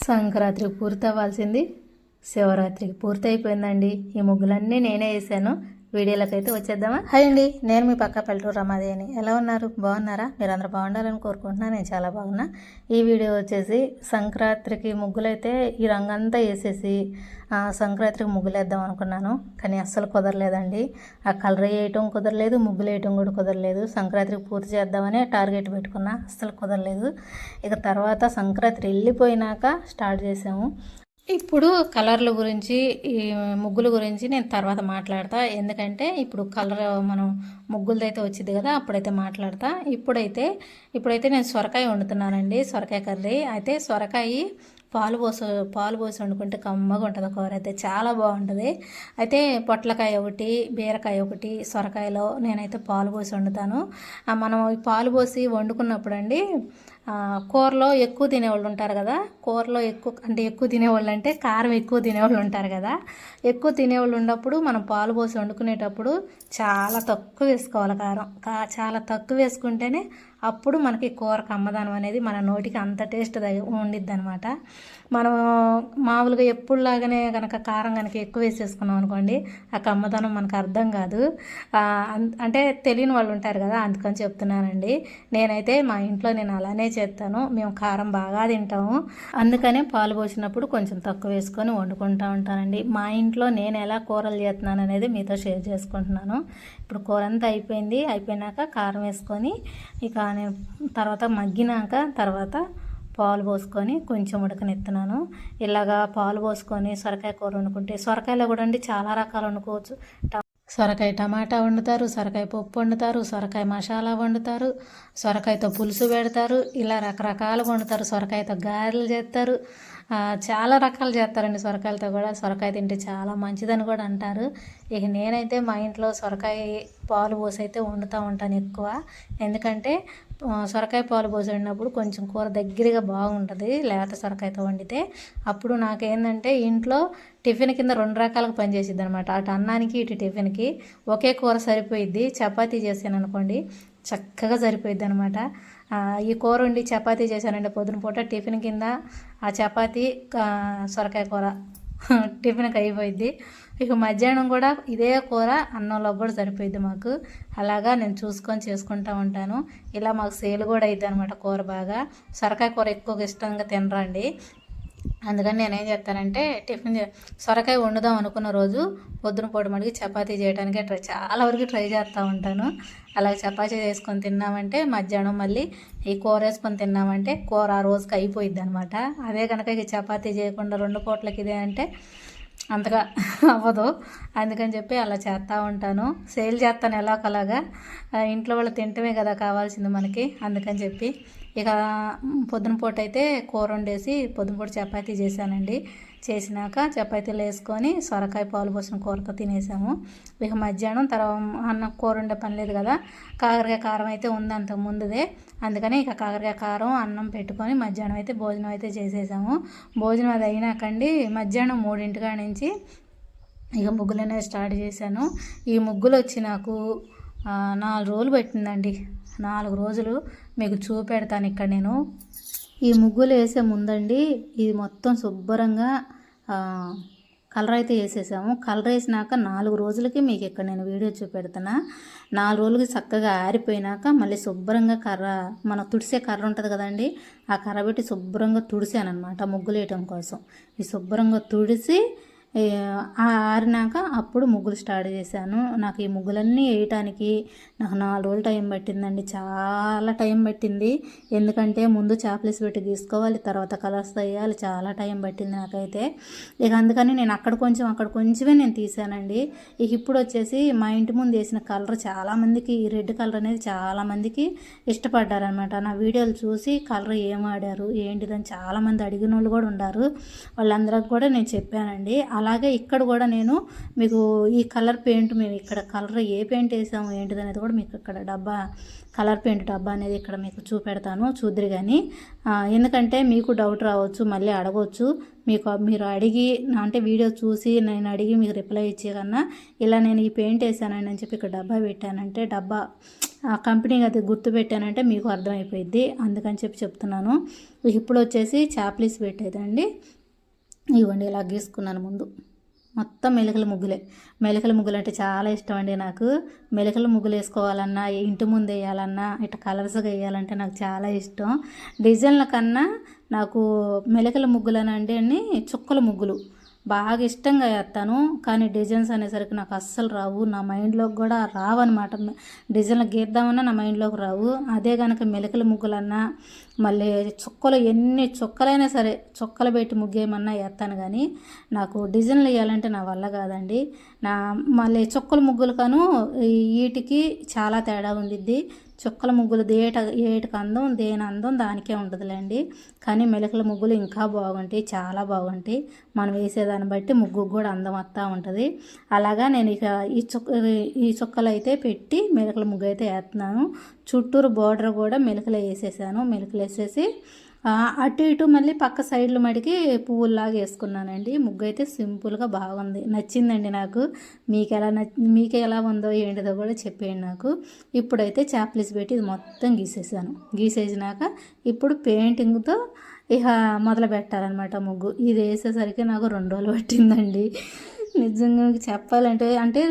సంక్రాంతికి పూర్తవ్వాల్సింది శివరాత్రికి పూర్తయిపోయిందండి. ఈ ముగ్గులన్నీ నేనే వేసాను. వీడియోలకైతే వచ్చేద్దామా? హాయ్ అండి, నేను మీ పక్క పల్లెటూరు రమాదేవిని. ఎలా ఉన్నారు? బాగున్నారా? మీరందరూ బాగుండాలని కోరుకుంటున్నాను. నేను చాలా బాగున్నా. ఈ వీడియో వచ్చేసి సంక్రాంతికి ముగ్గులైతే ఈ రంగంతా వేసేసి సంక్రాంతికి ముగ్గులు వేద్దాం అనుకున్నాను, కానీ అస్సలు కుదరలేదండి. ఆ కలర్ వేయటం కుదరలేదు, ముగ్గులు వేయటం కూడా కుదరలేదు. సంక్రాంతికి పూర్తి చేద్దామని టార్గెట్ పెట్టుకున్నా, అస్సలు కుదరలేదు. ఇక తర్వాత సంక్రాంతి వెళ్ళిపోయినాక స్టార్ట్ చేసాము. ఇప్పుడు కలర్ల గురించి, ఈ ముగ్గుల గురించి నేను తర్వాత మాట్లాడతా. ఎందుకంటే ఇప్పుడు కలర్ మనం ముగ్గులదైతే వచ్చింది కదా, అప్పుడైతే మాట్లాడతా. ఇప్పుడైతే నేను సొరకాయ వండుతున్నానండి, సొరకాయ కర్రీ. అయితే సొరకాయ పాలు పోసి వండుకుంటే కమ్మగా ఉంటుంది. కూర అయితే చాలా బాగుంటుంది. అయితే పొట్లకాయ ఒకటి, బీరకాయ ఒకటి, సొరకాయలో నేనైతే పాలు పోసి వండుతాను. మనం ఈ పాలు పోసి వండుకున్నప్పుడు అండి, కూరలో ఎక్కువ తినేవాళ్ళు ఉంటారు కదా, కూరలో ఎక్కువ తినేవాళ్ళు అంటే కారం ఎక్కువ తినేవాళ్ళు ఉంటారు కదా. ఎక్కువ తినేవాళ్ళు ఉన్నప్పుడు మనం పాలు పోసి వండుకునేటప్పుడు చాలా తక్కువ వేసుకోవాలి కారం. చాలా తక్కువ వేసుకుంటేనే అప్పుడు మనకి కూర కమ్మదనం అనేది మన నోటికి అంత టేస్ట్ ఉండిద్ది అనమాట. మనం మామూలుగా ఎప్పుడులాగానే కనుక కారం కనుక ఎక్కువ వేసేసుకున్నాం అనుకోండి, ఆ కమ్మదనం మనకు అర్థం కాదు. అంటే తెలియని వాళ్ళు ఉంటారు కదా, అందుకని చెప్తున్నానండి. నేనైతే మా ఇంట్లో నేను అలానే చేస్తాను. మేము కారం బాగా తింటాము, అందుకనే పాలు పోసినప్పుడు కొంచెం తక్కువ వేసుకొని వండుకుంటూ ఉంటానండి. మా ఇంట్లో నేను ఎలా కూరలు చేస్తున్నాను అనేది మీతో షేర్ చేసుకుంటున్నాను. ఇప్పుడు కూర అంతా అయిపోయినాక కారం వేసుకొని, ఇక నేను తర్వాత మగ్గినాక పాలు పోసుకొని కొంచెం ఉడకనెత్తున్నాను. ఇలాగా పాలు పోసుకొని సొరకాయ కూర వండుకుంటే, సొరకాయలో కూడా అండి చాలా రకాలు వండుకోవచ్చు. సొరకాయ టమాటా వండుతారు, సొరకాయ పప్పు వండుతారు, సొరకాయ మసాలా వండుతారు, సొరకాయతో పులుసు పెడతారు, ఇలా రకరకాలుగా వండుతారు. సొరకాయతో గారెలు చేస్తారు, చాలా రకాలు చేస్తారండి. సొరకాయలతో కూడా సొరకాయ తింటే చాలా మంచిదని కూడా అంటారు. ఇక నేనైతే మా ఇంట్లో సొరకాయ పాలు పోసి అయితే వండుతూ ఉంటాను ఎక్కువ. ఎందుకంటే సొరకాయ పాలు పోసి వండినప్పుడు కొంచెం కూర దగ్గరగా బాగుంటుంది లేత సొరకాయతో వండితే. అప్పుడు నాకేంటంటే ఇంట్లో టిఫిన్ కింద 2 రకాలుగా పనిచేసిద్ది అనమాట. అటు అన్నానికి ఇటు టిఫిన్కి ఒకే కూర సరిపోయిద్ది. చపాతీ చేసాను అనుకోండి, చక్కగా సరిపోయిద్ది అనమాట. ఈ కూర వండి చపాతీ చేశానండి పొద్దున పూట, టిఫిన్ కింద ఆ చపాతీ సొరకాయ కూర టిఫిన్కి అయిపోయిద్ది. ఇక మధ్యాహ్నం కూడా ఇదే కూర అన్నంలో కూడా సరిపోయిద్ది మాకు. అలాగా నేను చూసుకొని చేసుకుంటూ ఉంటాను. ఇలా మాకు సేల్ కూడా అయిద్ది అనమాట కూర బాగా. సొరకాయ కూర ఎక్కువగా ఇష్టంగా తినరండి, అందుకని నేనేం చేస్తానంటే సొరకాయ వండుదాం అనుకున్న రోజు పొద్దున పూట మడికి చపాతీ చేయడానికే చాలా వరకు ట్రై చేస్తూ ఉంటాను. అలాగే చపాతీ చేసుకొని తిన్నామంటే మధ్యాహ్నం మళ్ళీ ఈ కూర వేసుకొని తిన్నామంటే కూర ఆ రోజుకి అయిపోయిద్ది అనమాట. అదే కనుక ఇక చపాతీ చేయకుండా 2 పూటలకి ఇదే అంటే అంతగా అవ్వదు. అందుకని చెప్పి అలా చేస్తూ ఉంటాను, సేల్ చేస్తాను ఎలాగలాగా. ఇంట్లో వాళ్ళు తింటమే కదా కావాల్సింది మనకి, అందుకని చెప్పి. ఇక పొద్దున పూట అయితే కూర వండేసి పొద్దున పూట చపాతీ చేశానండి. చేసినాక చపాతీలు వేసుకొని సొరకాయ పాలు పోసిన కూరతో తినేసాము. ఇక మధ్యాహ్నం అన్నం కూర వండే పని లేదు కదా, కాకరకాయ కారం అయితే ఉంది అంతకు ముందుదే. అందుకని ఇక కాకరకాయ కారం అన్నం పెట్టుకొని మధ్యాహ్నం అయితే భోజనం అయితే చేసేసాము. భోజనం అది అయినాకండి మధ్యాహ్నం 3 నుంచి ఇక ముగ్గులు అనేది స్టార్ట్ చేశాను. ఈ ముగ్గులు వచ్చి నాకు 4 రోజులు పట్టిందండి. 4 రోజులు మీకు చూపెడతాను ఇక్కడ. నేను ఈ ముగ్గులు వేసే ముందండి ఇది మొత్తం శుభ్రంగా కలర్ అయితే వేసేసాము. కలర్ వేసినాక 4 రోజులకి మీకు ఇక్కడ నేను వీడియో చూపెడుతున్నా. 4 రోజులకి చక్కగా ఆరిపోయినాక మళ్ళీ శుభ్రంగా మనం తుడిసే కర్ర ఉంటుంది కదండి, ఆ కర్ర పెట్టి శుభ్రంగా తుడిసాను అనమాట ముగ్గులు వేయటం కోసం. ఈ శుభ్రంగా తుడిసి ఆరినాక అప్పుడు ముగ్గులు స్టార్ట్ చేశాను. నాకు ఈ ముగ్గులన్నీ వేయటానికి నాకు 4 రోజులు టైం పట్టిందండి, చాలా టైం పట్టింది. ఎందుకంటే ముందు చాప్లేస్ పెట్టి గీసుకోవాలి, తర్వాత కలర్స్ వేయాలి, చాలా టైం పట్టింది నాకైతే. ఇక అందుకని నేను అక్కడ కొంచెమే నేను తీసానండి. ఇక ఇప్పుడు వచ్చేసి మా ఇంటి ముందు వేసిన కలర్ చాలామందికి, ఈ రెడ్ కలర్ అనేది చాలామందికి ఇష్టపడ్డారనమాట. నా వీడియోలు చూసి కలర్ ఏం ఆడారు ఏంటిదని చాలామంది అడిగిన వాళ్ళు కూడా ఉన్నారు. వాళ్ళందరికి కూడా నేను చెప్పానండి. అలాగే ఇక్కడ కూడా నేను మీకు ఈ కలర్ పెయింట్, మేము ఇక్కడ కలర్ ఏ పెయింట్ వేసాము ఏంటిది అనేది కూడా మీకు ఇక్కడ కలర్ పెయింట్ డబ్బా అనేది ఇక్కడ మీకు చూపెడతాను, చూద్దరు. కానీ ఎందుకంటే మీకు డౌట్ రావచ్చు, మళ్ళీ అడగవచ్చు. మీరు అడిగి అంటే వీడియో చూసి నేను అడిగి మీకు రిప్లై ఇచ్చే కన్నా ఇలా నేను ఈ పెయింట్ వేసానని చెప్పి ఇక్కడ డబ్బా పెట్టానంటే డబ్బా ఆ కంపెనీ అది గుర్తు పెట్టానంటే మీకు అర్థమైపోయింది, అందుకని చెప్పి చెప్తున్నాను. ఇప్పుడు వచ్చేసి చాప్లీస్ పెట్టేదండి. ఇవ్వండి ఇలా గీసుకున్నాను. ముందు మొత్తం మెలికల ముగ్గులే. మెలికల ముగ్గులు అంటే చాలా ఇష్టం అండి నాకు. మెలికల ముగ్గులు వేసుకోవాలన్నా, ఇంటి ముందు వేయాలన్నా, ఇట్లా కలర్స్గా వేయాలంటే నాకు చాలా ఇష్టం. డిజైన్ల కన్నా నాకు మెలికల ముగ్గులు అని చుక్కల ముగ్గులు బాగా ఇష్టంగా వేస్తాను. కానీ డిజైన్స్ అనేసరికి నాకు అస్సలు రావు, నా మైండ్లోకి కూడా రావన్నమాట. డిజైన్లు గీద్దామన్నా నా మైండ్లోకి రావు. అదే కనుక మెలికల ముగ్గులన్నా, మళ్ళీ చుక్కలు ఎన్ని చుక్కలైనా సరే చుక్కలు పెట్టి ముగ్గేయమన్నా వేస్తాను. కానీ నాకు డిజైన్లు వేయాలంటే నా వల్ల కాదండి. మళ్ళీ చుక్కల ముగ్గులు కాను వీటికి చాలా తేడా ఉండిద్ది. చుక్కల ముగ్గులు ఏటికి అందం, దేని అందం దానికే ఉంటుందిలేండి. కానీ మెలికల ముగ్గులు ఇంకా బాగుంటాయి, చాలా బాగుంటాయి. మనం వేసేదాన్ని బట్టి ముగ్గు కూడా అందం వస్తూ ఉంటుంది. అలాగా నేను ఇక ఈ చుక్కలు అయితే పెట్టి మెలికల ముగ్గు అయితే వేస్తున్నాను. చుట్టూరు బోర్డర్ కూడా మెలికలు వేసేసాను. మెలికలు వేసేసి అటు ఇటు మళ్ళీ పక్క సైడ్లు మడికి పువ్వుల్లాగా వేసుకున్నానండి. ముగ్గు అయితే సింపుల్గా బాగుంది, నచ్చిందండి నాకు. మీకు ఎలా ఉందో ఏంటిదో కూడా చెప్పేయండి నాకు. ఇప్పుడైతే చాప్లీస్ పెట్టి ఇది మొత్తం గీసేసాను. గీసేసినాక ఇప్పుడు పెయింటింగ్తో ఇక మొదలు పెట్టాలన్నమాట ముగ్గు. ఇది వేసేసరికి నాకు 2 రోజులు పట్టిందండి నిజంగా చెప్పాలంటే. అంటే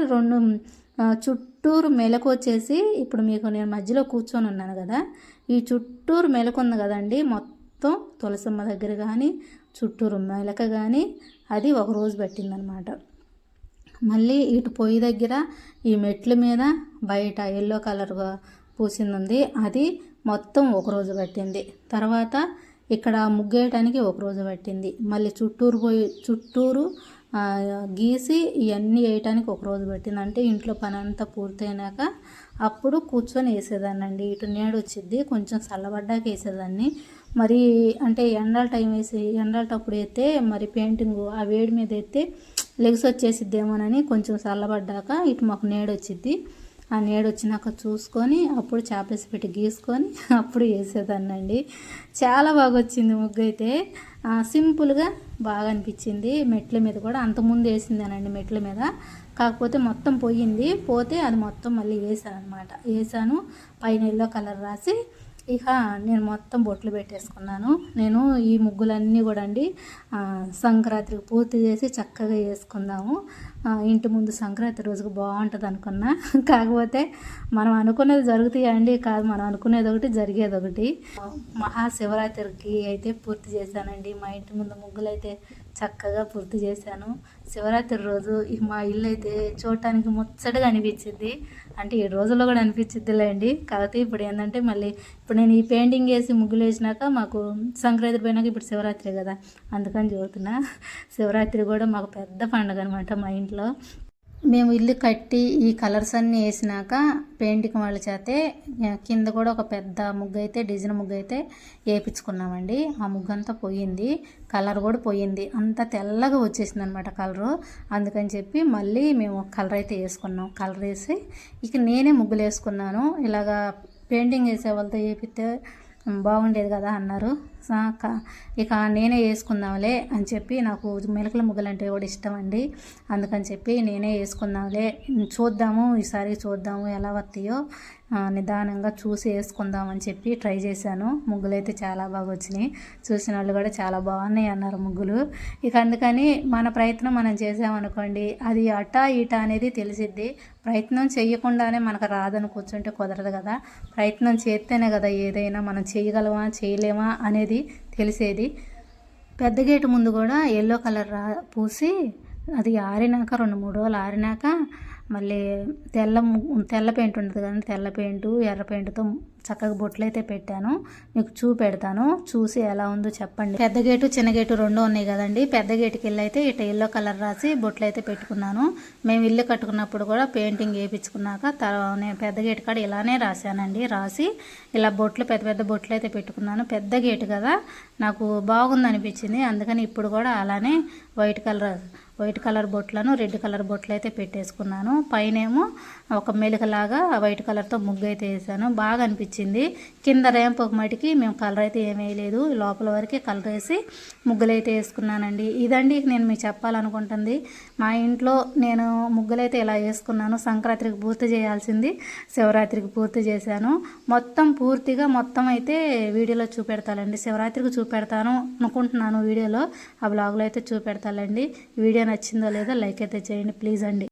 చుట్టూరు మెలకు వచ్చేసి ఇప్పుడు మీకు నేను మధ్యలో కూర్చొని ఉన్నాను కదా, ఈ చుట్టూరు మెలకు ఉంది కదండి, మొత్తం తులసమ్మ దగ్గర కానీ చుట్టూరు మెలక కానీ అది 1 రోజు పట్టిందనమాట. మళ్ళీ ఇటు పొయ్యి దగ్గర ఈ మెట్ల మీద బయట ఎల్లో కలర్గా పూసింది, అది మొత్తం 1 రోజు పట్టింది. తర్వాత ఇక్కడ ముగ్గేయటానికి 1 రోజు పట్టింది. మళ్ళీ చుట్టూరు గీసి ఇవన్నీ వేయటానికి 1 రోజు పట్టింది. అంటే ఇంట్లో పని అంతా పూర్తయినాక అప్పుడు కూర్చొని వేసేదాన్ని. ఇటు నీడ వచ్చింది, కొంచెం చల్లబడ్డాక వేసేదాన్ని. మరి అంటే ఎండాలటప్పుడు అయితే మరి పెయింటింగ్ ఆ వేడి మీద అయితే లెగ్స్ వచ్చేసిద్దేమోనని కొంచెం చల్లబడ్డాక ఇటు మాకు నీడ వచ్చిద్ది. ఆ నీడ వచ్చినాక చూసుకొని అప్పుడు చాప్లీస్ పెట్టి గీసుకొని అప్పుడు వేసేదాన్నండి. చాలా బాగా వచ్చింది ముగ్గు అయితే, సింపుల్గా బాగా అనిపించింది. మెట్ల మీద కూడా అంతకుముందు వేసిందానండి మెట్ల మీద, కాకపోతే మొత్తం పోతే అది మొత్తం మళ్ళీ వేసాను. పైన ఎల్లో కలర్ రాసి ఇక నేను మొత్తం బొట్లు పెట్టేసుకున్నాను. నేను ఈ ముగ్గులన్నీ కూడా అండి సంక్రాంతికి పూర్తి చేసి చక్కగా వేసుకుందాము, ఇంటి ముందు సంక్రాంతి రోజుకు బాగుంటుంది అనుకున్నా. కాకపోతే మనం అనుకునేది జరుగుతాయి అండి, కాదు మనం అనుకునేది ఒకటి జరిగేది ఒకటి. మహాశివరాత్రికి అయితే పూర్తి చేశానండి. మా ఇంటి ముందు ముగ్గులు అయితే చక్కగా పూర్తి చేశాను. శివరాత్రి రోజు మా ఇల్లు అయితే చూడటానికి ముచ్చటగా అనిపించింది. అంటే ఈ రోజుల్లో కూడా అనిపించిద్దిలేండి. కాకపోతే ఇప్పుడు ఏంటంటే మళ్ళీ ఇప్పుడు నేను ఈ పెయింటింగ్ వేసి ముగ్గులు వేసినాక మాకు సంక్రాంతి పోయినాక ఇప్పుడు శివరాత్రి కదా, అందుకని చెబుతున్నా. శివరాత్రి కూడా మాకు పెద్ద పండుగ అనమాట మా ఇంట్లో. మేము ఇల్లు కట్టి ఈ కలర్స్ అన్నీ వేసినాక పెయింటింగ్ వాళ్ళ చేతే కింద కూడా ఒక పెద్ద ముగ్గు అయితే డిజైన్ ముగ్గు అయితే వేయించుకున్నామండి. ఆ ముగ్గు అంతా పోయింది, కలర్ కూడా పోయింది, అంతా తెల్లగా వచ్చేసింది అనమాట కలరు. అందుకని చెప్పి మళ్ళీ మేము కలర్ అయితే వేసుకున్నాం. కలర్ వేసి ఇక నేనే ముగ్గులు వేసుకున్నాను. ఇలాగా పెయింటింగ్ వేసే వాళ్ళతో వేపిస్తే బాగుండేది కదా అన్నారు. ఇక నేనే వేసుకుందాంలే అని చెప్పి, నాకు మెలకల ముగ్గులు అంటే కూడా ఇష్టం అండి. అందుకని చెప్పి నేనే వేసుకుందాంలే, ఈసారి చూద్దాము ఎలా వస్తాయో, నిదానంగా చూసి వేసుకుందామని చెప్పి ట్రై చేశాను. ముగ్గులు అయితే చాలా బాగా వచ్చినాయి. చూసిన వాళ్ళు కూడా చాలా బాగున్నాయి అన్నారు ముగ్గులు. ఇక అందుకని మన ప్రయత్నం మనం చేసామనుకోండి, అది అటా ఇటా అనేది తెలిసిద్ది. ప్రయత్నం చేయకుండానే మనకు రాదని కూర్చుంటే కుదరదు కదా. ప్రయత్నం చేస్తేనే కదా ఏదైనా మనం చేయగలమా చేయలేమా అనేది తెలిసేది. పెద్ద గేటు ముందు కూడా ఎల్లో కలర్ పూసి అది ఆరినాక 2-3 రోజులు ఆరినాక మళ్ళీ తెల్ల పెయింట్ ఉంటుంది కదండి, తెల్ల పెయింటు ఎర్ర పెయింటుతో చక్కగా బొట్లు అయితే పెట్టాను. మీకు చూపెడతాను, చూసి ఎలా ఉందో చెప్పండి. పెద్ద గేటు చిన్న గేటు 2 ఉన్నాయి కదండి. పెద్ద గేటుకి వెళ్ళి అయితే ఇట్లా ఎల్లో కలర్ రాసి బొట్లు అయితే పెట్టుకున్నాను. మేము ఇల్లు కట్టుకున్నప్పుడు కూడా పెయింటింగ్ వేయించుకున్నాక నేను పెద్ద గేటు కాడ ఇలానే రాశానండి. రాసి ఇలా పెద్ద పెద్ద బొట్లు అయితే పెట్టుకున్నాను. పెద్ద గేటు కదా నాకు బాగుంది అనిపించింది. అందుకని ఇప్పుడు కూడా అలానే వైట్ కలర్ వైట్ కలర్ బొట్లను రెడ్ కలర్ బొట్లు అయితే పెట్టేసుకున్నాను. పైనేమో ఒక మెలికలాగా వైట్ కలర్తో ముగ్గు అయితే వేసాను. బాగా అనిపించింది. కింద ర్యాంప్ ఒక మటుకి మేము కలర్ అయితే ఏం వేయలేదు, లోపల వరకే కలర్ వేసి ముగ్గులు అయితే వేసుకున్నానండి. ఇదండి నేను మీకు చెప్పాలనుకుంటుంది. మా ఇంట్లో నేను ముగ్గులైతే ఇలా వేసుకున్నాను. సంక్రాంతికి పూర్తి చేయాల్సింది శివరాత్రికి పూర్తి చేశాను. మొత్తం అయితే వీడియోలో చూపెడతానండి. శివరాత్రికి చూపెడతాను అనుకుంటున్నాను. వీడియోలో ఆ బ్లాగ్లో అయితే చూపెడతానండి. వీడియో నచ్చిందో లేదో లైక్ అయితే చేయండి ప్లీజ్ అండి.